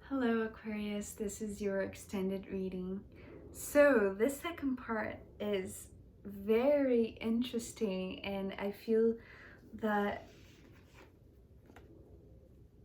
Hello Aquarius, this is your extended reading. So this second part is very interesting, and I feel that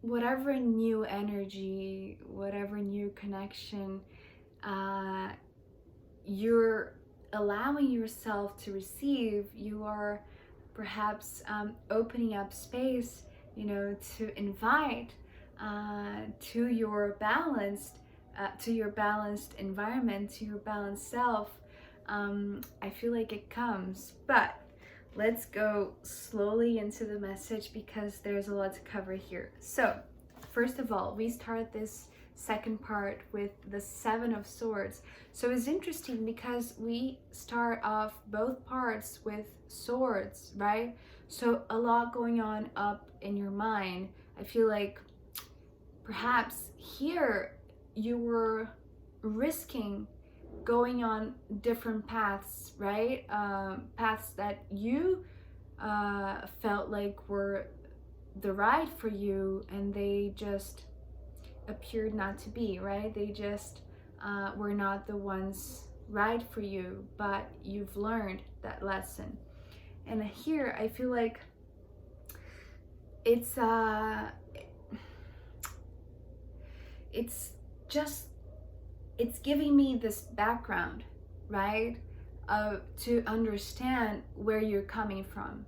whatever new energy, whatever new connection you're allowing yourself to receive, you are perhaps opening up space, to invite to your balanced environment, to your balanced self. I feel like it comes, but let's go slowly into the message because there's a lot to cover here. So first of all, we start this second part with the Seven of Swords. So it's interesting because we start off both parts with swords, right? So a lot going on up in your mind. I feel like perhaps here you were risking going on different paths, right? Paths that you felt like were the right for you, and they just appeared not to be, right? They just were not the ones right for you, but you've learned that lesson. And here I feel like it's giving me this background, right? To understand where you're coming from.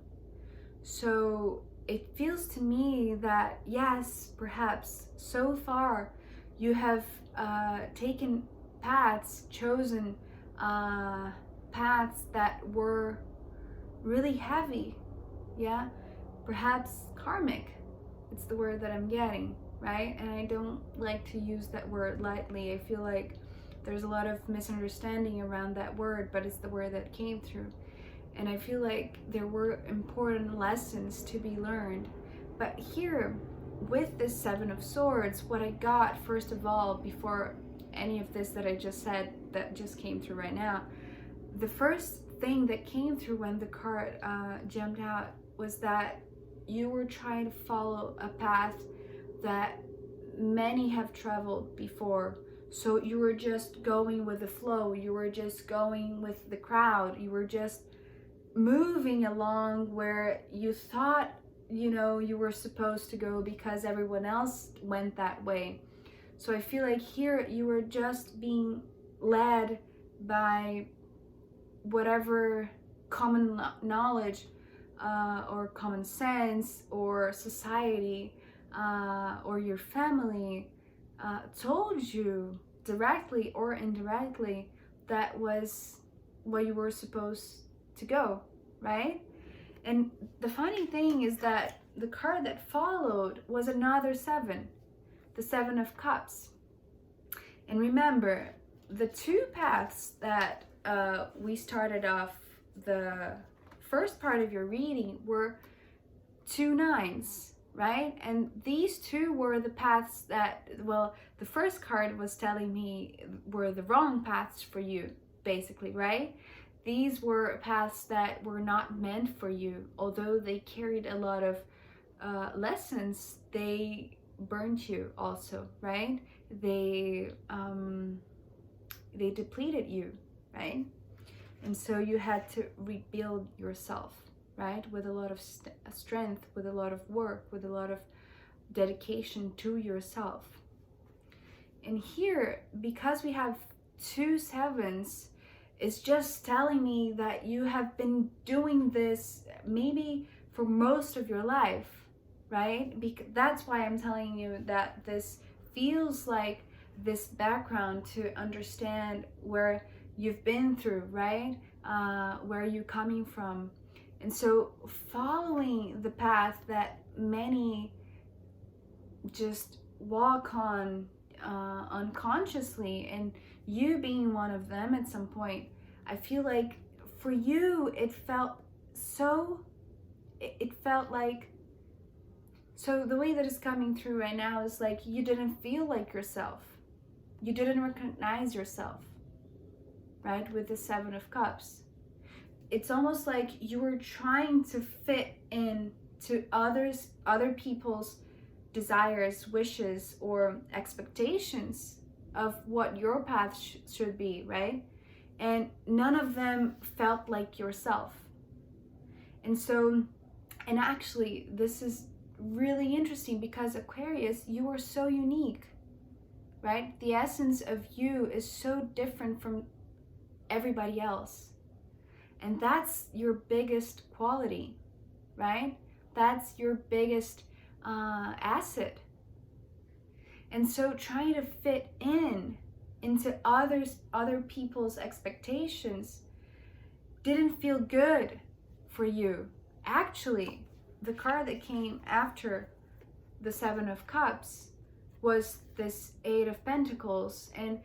So it feels to me that yes, perhaps so far you have taken paths, chosen paths that were really heavy, yeah? Perhaps karmic, it's the word that I'm getting, right? And I don't like to use that word lightly. I feel like there's a lot of misunderstanding around that word, but it's the word that came through. And I feel like there were important lessons to be learned. But here, with this Seven of Swords, what I got, first of all, before any of this that I just said that just came through right now, the first thing that came through when the card jumped out was that you were trying to follow a path that many have traveled before. So you were just going with the flow, you were just going with the crowd, you were just moving along where you thought you were supposed to go because everyone else went that way. So I feel like here you were just being led by whatever common knowledge or common sense or society or your family told you directly or indirectly that was where you were supposed to go, right? And the funny thing is that the card that followed was another seven, the Seven of Cups. And remember, the two paths that we started off the first part of your reading were two nines, right? And these two were the paths that, well, the first card was telling me were the wrong paths for you, basically, right? These were paths that were not meant for you. Although they carried a lot of lessons, they burnt you also, right? They depleted you, right? And so you had to rebuild yourself, right? With a lot of strength, with a lot of work, with a lot of dedication to yourself. And here, because we have two sevens, it's just telling me that you have been doing this maybe for most of your life, right? Because that's why I'm telling you that this feels like this background to understand where you've been through, right? Where you're coming from. And so following the path that many just walk on unconsciously, and you being one of them at some point, I feel like for you it felt like, so the way that it's coming through right now is like you didn't feel like yourself, you didn't recognize yourself, right? With the Seven of Cups, it's almost like you were trying to fit in to other people's desires, wishes, or expectations of what your path should be, right? And none of them felt like yourself. And so, and actually, this is really interesting because Aquarius, you are so unique, right? The essence of you is so different from everybody else. And that's your biggest quality, right? That's your biggest asset. And so trying to fit into other people's expectations didn't feel good for you. Actually, the card that came after the Seven of Cups was this Eight of Pentacles. And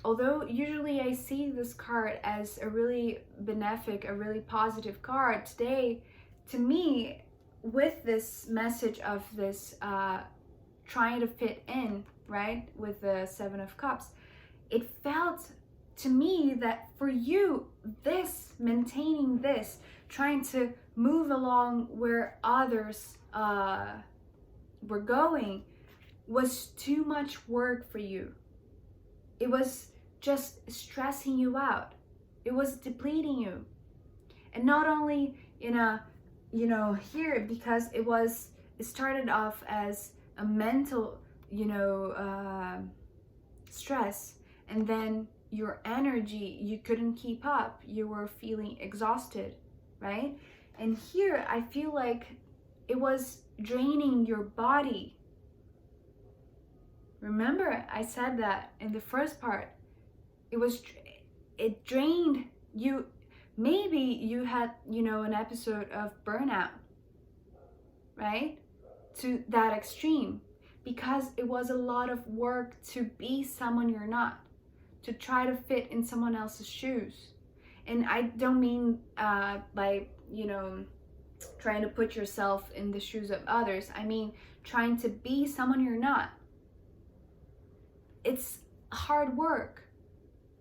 although usually I see this card as a really benefic, a really positive card, today, to me, with this message of this trying to fit in, right, with the Seven of Cups, it felt to me that for you, this, maintaining this, trying to move along where others were going, was too much work for you. It was just stressing you out. It was depleting you. And not only in a, here, because it started off as a mental, stress, and then your energy, you couldn't keep up. You were feeling exhausted, right? And here, I feel like it was draining your body. Remember, I said that in the first part. It drained you. Maybe you had, an episode of burnout, right? To that extreme, because it was a lot of work to be someone you're not, to try to fit in someone else's shoes. And I don't mean by, trying to put yourself in the shoes of others. I mean, trying to be someone you're not. It's hard work.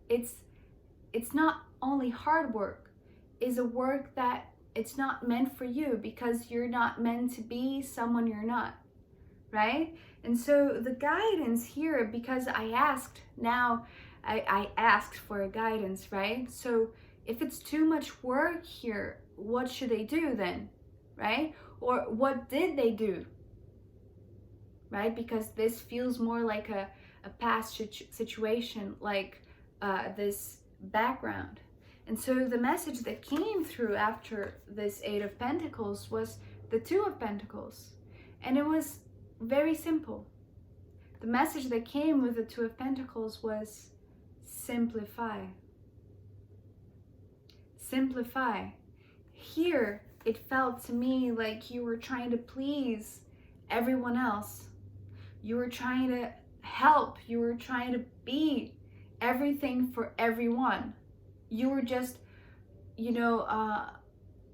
It's not only hard work, it's a work that it's not meant for you, because you're not meant to be someone you're not, right? And so the guidance here, because I asked for a guidance, right? So if it's too much work here, what should they do then, right? Or what did they do, right? Because this feels more like a past situation, like this background. And so the message that came through after this Eight of Pentacles was the Two of Pentacles. And it was very simple. The message that came with the Two of Pentacles was simplify. Simplify. Here, it felt to me like you were trying to please everyone else. You were trying to help. You were trying to be everything for everyone. You were just,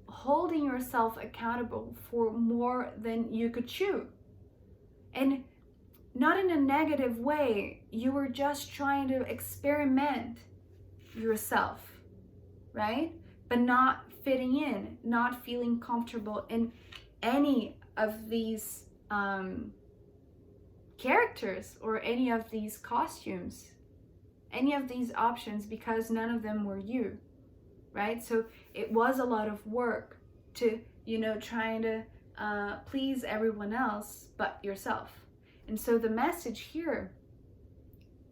holding yourself accountable for more than you could chew. And not in a negative way. You were just trying to experiment yourself, right? But not fitting in, not feeling comfortable in any of these characters or any of these costumes, any of these options, because none of them were you, right? So it was a lot of work to, trying to please everyone else but yourself. And so the message here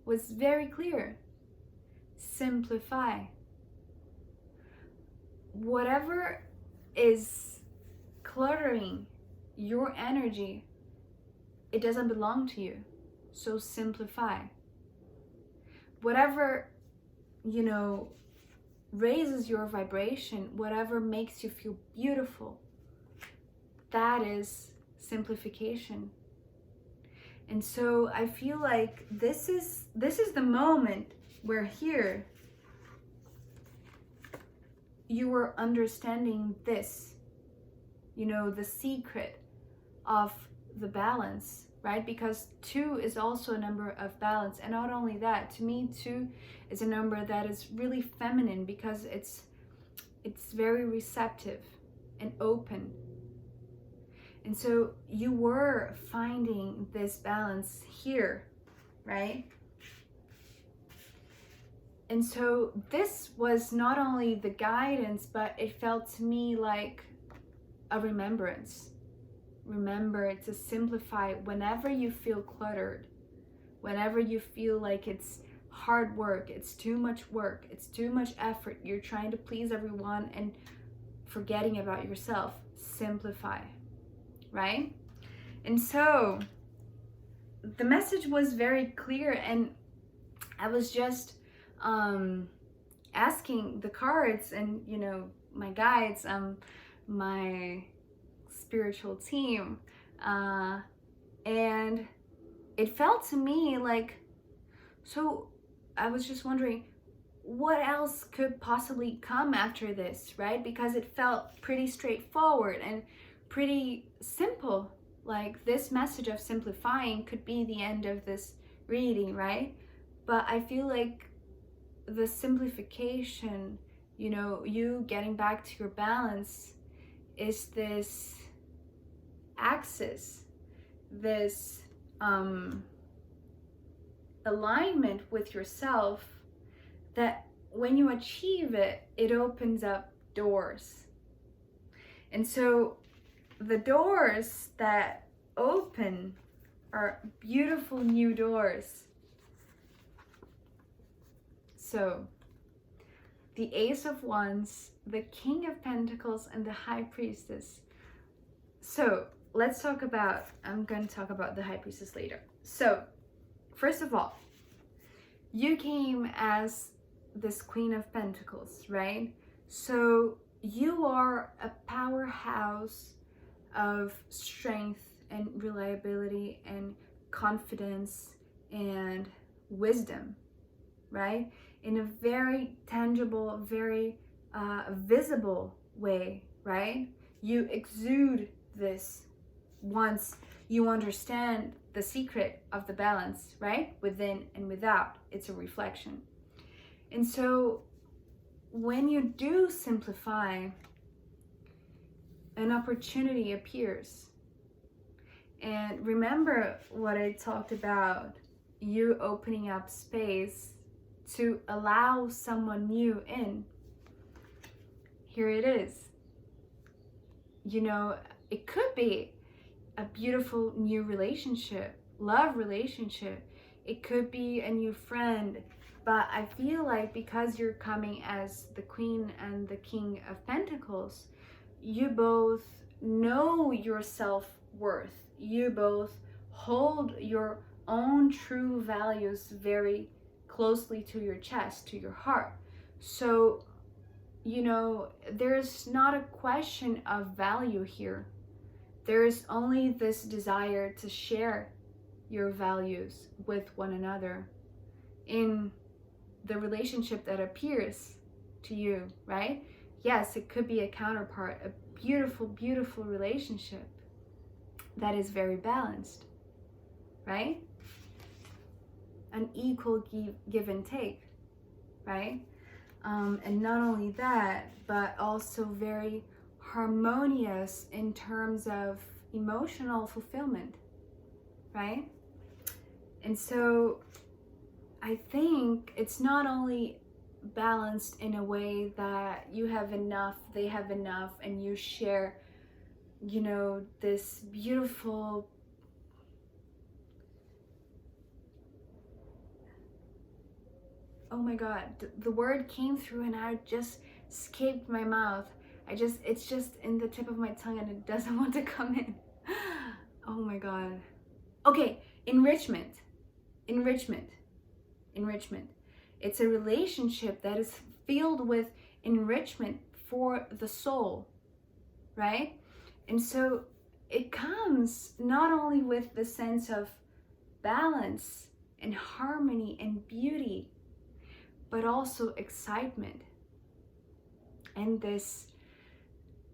was very clear. Simplify. Whatever is cluttering your energy, it doesn't belong to you. So simplify. Whatever, raises your vibration, whatever makes you feel beautiful, that is simplification. And so I feel like this is the moment where here you are understanding this, the secret of the balance, right? Because 2 is also a number of balance. And not only that, to me, 2 is a number that is really feminine, because it's very receptive and open. And so you were finding this balance here, right? And so this was not only the guidance, but it felt to me like a remembrance. Remember to simplify whenever you feel cluttered, whenever you feel like it's hard work, it's too much work, it's too much effort, you're trying to please everyone and forgetting about yourself. Simplify, right? And so the message was very clear, and I was just asking the cards and, you know, my guides, my spiritual team, and it felt to me like, so I was just wondering what else could possibly come after this, right? Because it felt pretty straightforward and pretty simple. Like this message of simplifying could be the end of this reading, right? But I feel like the simplification, you know, you getting back to your balance is this axis, this alignment with yourself, that when you achieve it, it opens up doors. And so the doors that open are beautiful new doors. So the Ace of Wands, the King of Pentacles, and the High Priestess. So let's talk about, I'm going to talk about the High Priestess later. So first of all, you came as this Queen of Pentacles, right? So you are a powerhouse of strength and reliability and confidence and wisdom, right? In a very tangible, very visible way, right? You exude this once you understand the secret of the balance, right? Within and without, it's a reflection. And so when you do simplify, an opportunity appears. And remember what I talked about, you opening up space to allow someone new in. Here it is. You know, it could be a beautiful new relationship, love relationship. It could be a new friend. But I feel like because you're coming as the Queen and the King of Pentacles, you both know your self-worth. You both hold your own true values very closely to your chest, to your heart. So, you know, there's not a question of value here. There's only this desire to share your values with one another in the relationship that appears to you, right? Yes, it could be a counterpart, a beautiful, beautiful relationship that is very balanced, right? An equal give and take, right? And not only that, but also very harmonious in terms of emotional fulfillment, right? And so I think it's not only balanced in a way that you have enough, they have enough, and you share, you know, this beautiful, oh my God, the word came through and I just escaped my mouth. It's just in the tip of my tongue and it doesn't want to come in. Oh my God. Okay, enrichment. It's a relationship that is filled with enrichment for the soul, right? And so it comes not only with the sense of balance and harmony and beauty, but also excitement and this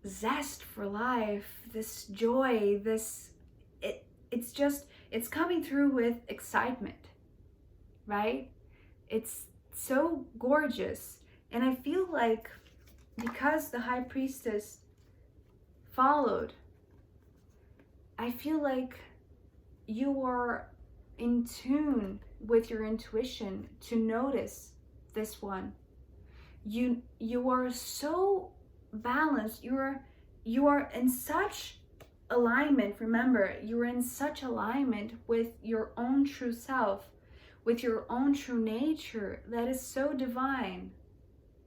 zest for life, this joy, it's coming through with excitement, right? It's so gorgeous. And I feel like because the High Priestess followed I feel like you are in tune with your intuition to notice this one. You are so balanced. You are in such alignment. Remember, you are in such alignment with your own true self, with your own true nature, that is so divine,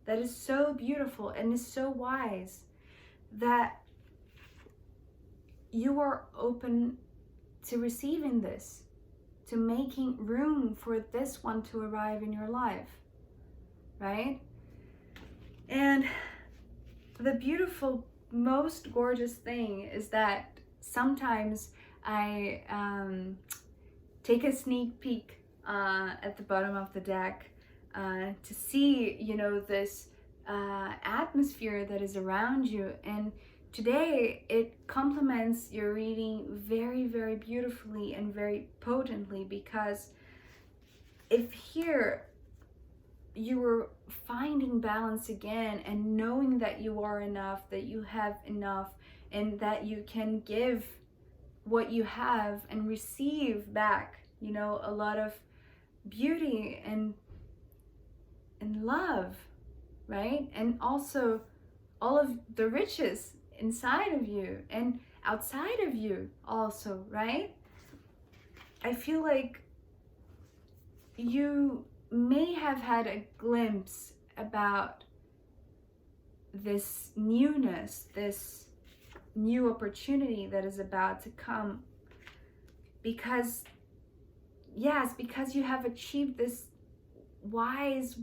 that is so beautiful, and is so wise, that you are open to receiving this, to making room for this one to arrive in your life, right? And the beautiful, most gorgeous thing is that sometimes I take a sneak peek at the bottom of the deck to see, you know, this atmosphere that is around you. And today it complements your reading very, very beautifully and very potently, because if here you were finding balance again and knowing that you are enough, that you have enough, and that you can give what you have and receive back, you know, a lot of beauty and love, right? And also all of the riches inside of you and outside of you also, right? I feel like you may have had a glimpse about this newness, this new opportunity that is about to come, because yes, because you have achieved this wise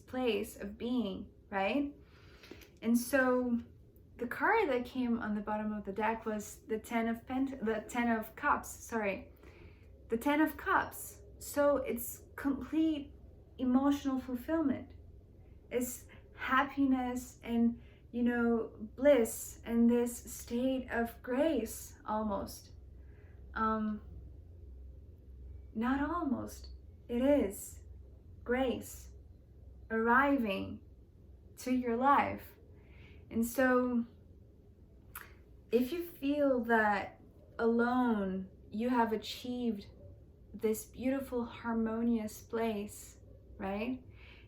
place of being, right? And so the card that came on the bottom of the deck was the Ten of Cups. The Ten of Cups. So it's complete emotional fulfillment. It's happiness and, you know, bliss and this state of grace almost. Not almost. It is grace arriving to your life. And so if you feel that alone you have achieved this beautiful harmonious place, right?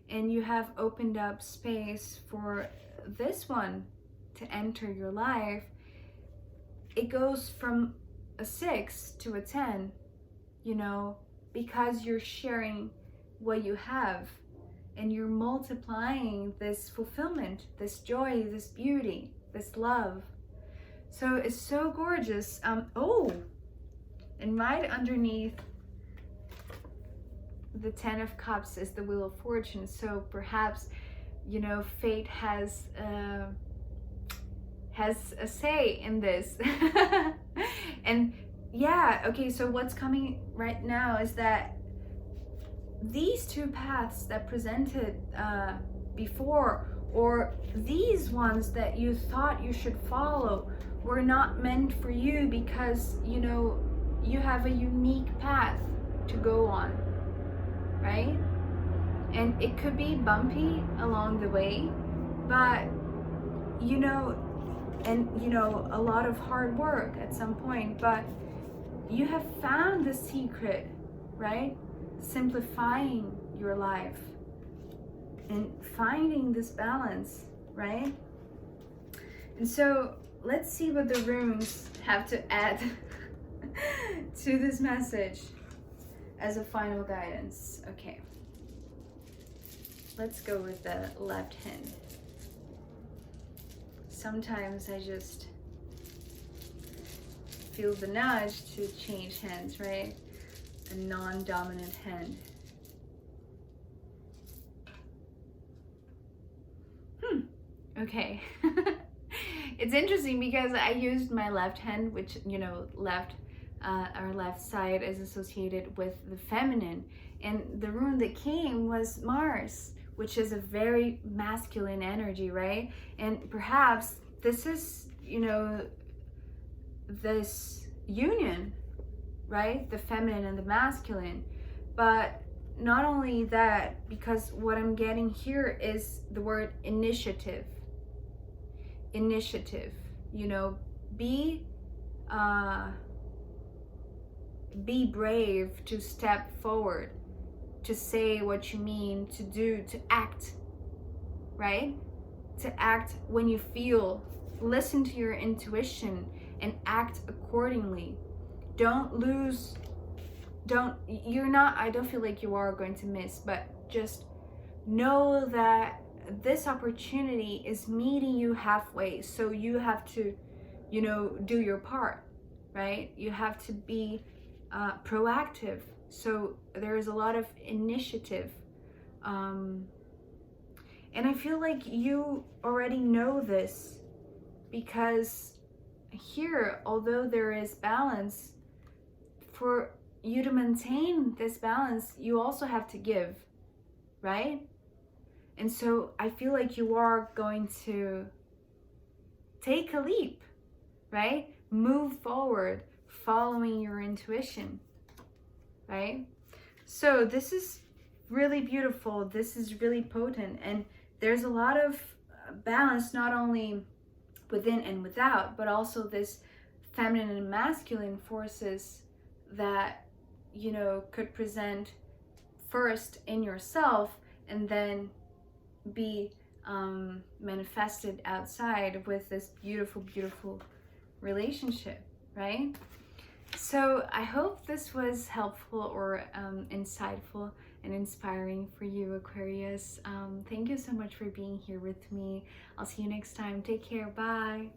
And you have opened up space for this one to enter your life, it goes from a 6 to a 10, you know, because you're sharing what you have and you're multiplying this fulfillment, this joy, this beauty, this love. So it's so gorgeous. Oh, and right underneath the Ten of Cups is the Wheel of Fortune. So perhaps, you know, fate has a say in this. And yeah, okay, so what's coming right now is that these two paths that presented before, or these ones that you thought you should follow, were not meant for you, because, you know, you have a unique path to go on, right? And it could be bumpy along the way, but, you know, and, you know, a lot of hard work at some point, but you have found the secret, right? Simplifying your life and finding this balance, right? And so let's see what the runes have to add to this message as a final guidance. Okay, let's go with the left hand. Sometimes I just feel the nudge to change hands, right? A non-dominant hand. Okay. It's interesting because I used my left hand, which, you know, our left side is associated with the feminine, and the rune that came was Mars, which is a very masculine energy, right? And perhaps this is, you know, this union, right? The feminine and the masculine. But not only that, because what I'm getting here is the word initiative. Initiative, you know, be be brave to step forward, to say what you mean, to do, to act, right? To act when you feel. Listen to your intuition and act accordingly. Don't lose, I don't feel like you are going to miss, but just know that this opportunity is meeting you halfway. So you have to, do your part, right? You have to be proactive. So there is a lot of initiative. And I feel like you already know this, because here, although there is balance, for you to maintain this balance, you also have to give, right? And so I feel like you are going to take a leap, right? Move forward, following your intuition, right? So this is really beautiful. This is really potent. And there's a lot of balance, not only within and without, but also this feminine and masculine forces that, could present first in yourself and then be manifested outside with this beautiful, beautiful relationship, right? So I hope this was helpful or insightful and inspiring for you, Aquarius. Thank you so much for being here with me. I'll see you next time. Take care. Bye.